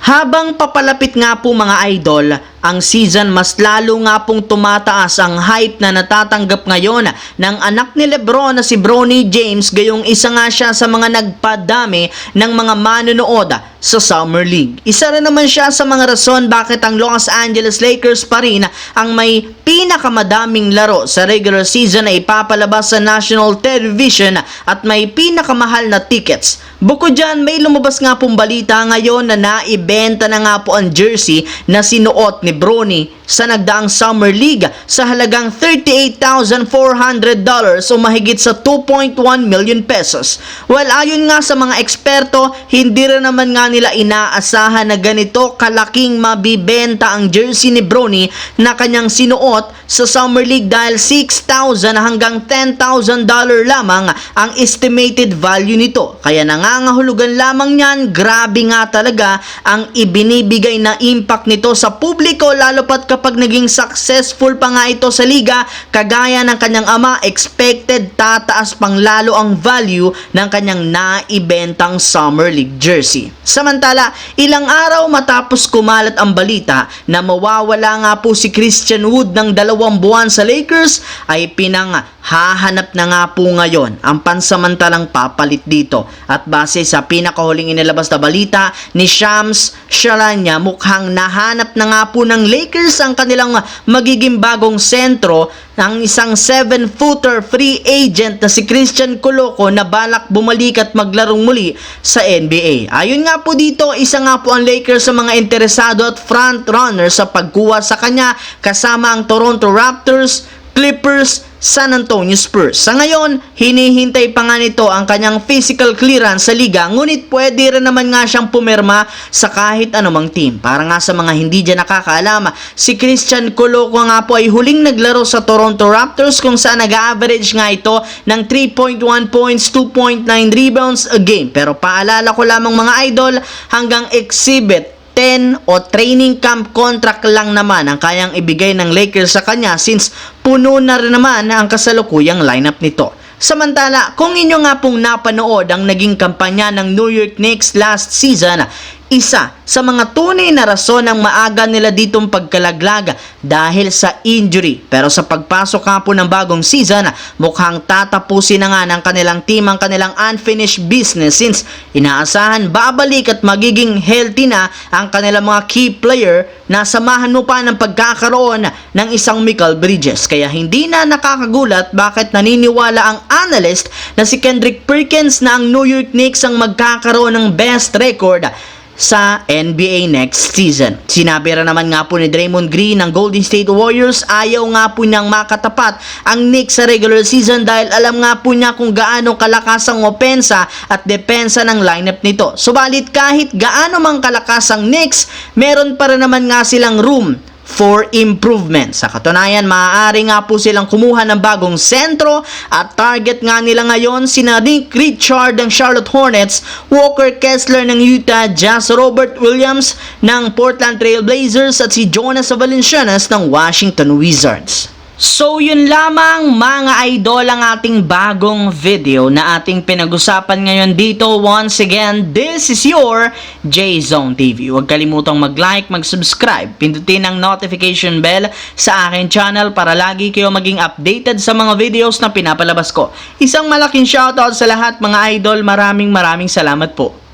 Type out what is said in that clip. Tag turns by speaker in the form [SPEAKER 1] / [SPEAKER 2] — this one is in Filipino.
[SPEAKER 1] Habang papalapit nga po mga idol, ang season mas lalo nga pong tumataas ang hype na natatanggap ngayon ng anak ni Lebron na si Bronny James, gayong isa nga siya sa mga nagpadami ng mga manonood sa Summer League. Isa rin naman siya sa mga rason bakit ang Los Angeles Lakers pa rin ang may pinakamadaming laro sa regular season na ipapalabas sa national television at may pinakamahal na tickets. Bukod dyan, may lumabas nga pong balita ngayon na naibenta na nga po ang jersey na sinuot ni Bronny sa nagdaang Summer League sa halagang $38,400 o mahigit sa 2.1 million pesos. Well, ayon nga sa mga eksperto, hindi rin naman nga nila inaasahan na ganito kalaking mabibenta ang jersey ni Bronny na kanyang sinuot sa Summer League dahil $6,000 hanggang $10,000 lamang ang estimated value nito. Kaya nangangahulugan lamang niyan, grabe nga talaga ang ibinibigay na impact nito sa publiko, lalo pat kapag naging successful pa nga ito sa liga. Kagaya ng kanyang ama, expected tataas pang lalo ang value ng kanyang naibentang Summer League jersey. Samantala, ilang araw matapos kumalat ang balita na mawawala nga po si Christian Wood ng 2 buwan sa Lakers, ay hahanap na nga po ngayon ang pansamantalang papalit dito. At base sa pinakahuling inilabas na balita ni Shams Charania, mukhang nahanap na nga po ng Lakers ang kanilang magiging bagong sentro, ng isang 7-footer free agent na si Christian Coloco na balak bumalik at maglarong muli sa NBA. Ayon nga po dito, isa nga po ang Lakers sa mga interesado at front runner sa pagkuha sa kanya, kasama ang Toronto Raptors, Clippers, San Antonio Spurs. Sa ngayon, hinihintay pa nga nito ang kanyang physical clearance sa liga, ngunit pwede rin naman nga siyang pumirma sa kahit anumang team. Para nga sa mga hindi dyan nakakaalam, si Christian Coloco nga po ay huling naglaro sa Toronto Raptors kung saan nag-average nga ito ng 3.1 points, 2.9 rebounds a game. Pero paalala ko lamang mga idol, hanggang exhibit 10 o training camp contract lang naman ang kayang ibigay ng Lakers sa kanya, since puno na rin naman ang kasalukuyang lineup nito. Samantala, kung inyo nga pong napanood ang naging kampanya ng New York Knicks last season, isa sa mga tunay na rason ng maaga nila ditong pagkalaglag dahil sa injury. Pero sa pagpasok nga po ng bagong season, mukhang tatapusin na nga ng kanilang team ang kanilang unfinished business, since inaasahan babalik at magiging healthy na ang kanilang mga key player na samahan mo pa ng pagkakaroon ng isang Mikal Bridges. Kaya hindi na nakakagulat bakit naniniwala ang analyst na si Kendrick Perkins na ang New York Knicks ang magkakaroon ng best record sa NBA next season. Sinabi rin naman nga po ni Draymond Green ng Golden State Warriors, ayaw nga po niyang makatapat ang Knicks sa regular season dahil alam nga po niya kung gaano kalakas ang opensa at depensa ng lineup nito. Subalit kahit gaano mang kalakas ang Knicks, meron pa rin naman nga silang room for improvement. Sa katunayan, maaari nga po silang kumuha ng bagong sentro at target nga nila ngayon sina Nick Richard ng Charlotte Hornets, Walker Kessler ng Utah Jazz, Robert Williams ng Portland Trail Blazers at si Jonas Valanciunas ng Washington Wizards. So yun lamang mga idol ang ating bagong video na ating pinag-usapan ngayon dito. Once again, this is your J-Zone TV. Huwag kalimutang mag-like, mag-subscribe, pindutin ang notification bell sa aking channel para lagi kayo maging updated sa mga videos na pinapalabas ko. Isang malaking shoutout sa lahat mga idol. Maraming salamat po.